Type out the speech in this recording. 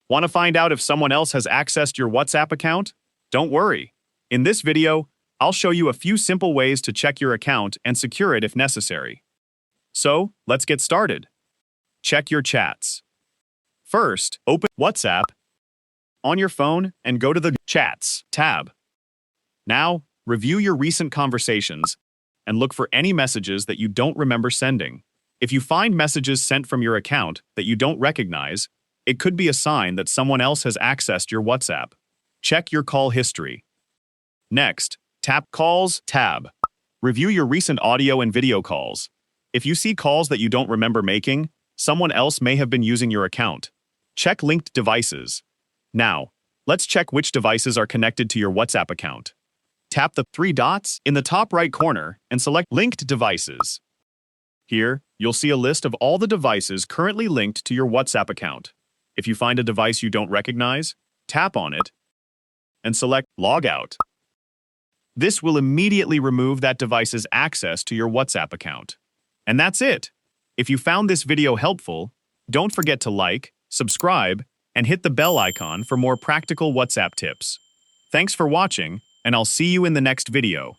Want to find out if someone else has accessed your WhatsApp account? Don't worry. In this video, I'll show you a few simple ways to check your account and secure it if necessary. So, let's get started. Check your chats. First, open WhatsApp on your phone and go to the Chats tab. Now, review your recent conversations and look for any messages that you don't remember sending. If you find messages sent from your account that you don't recognize, it could be a sign that someone else has accessed your WhatsApp. Check your call history. Next, tap Calls tab. Review your recent audio and video calls. If you see calls that you don't remember making, someone else may have been using your account. Check linked devices. Now, let's check which devices are connected to your WhatsApp account. Tap the three dots in the top right corner and select Linked Devices. Here, you'll see a list of all the devices currently linked to your WhatsApp account. If you find a device you don't recognize, tap on it and select Log Out. This will immediately remove that device's access to your WhatsApp account. And that's it. If you found this video helpful, don't forget to like, subscribe, and hit the bell icon for more practical WhatsApp tips. Thanks for watching, and I'll see you in the next video.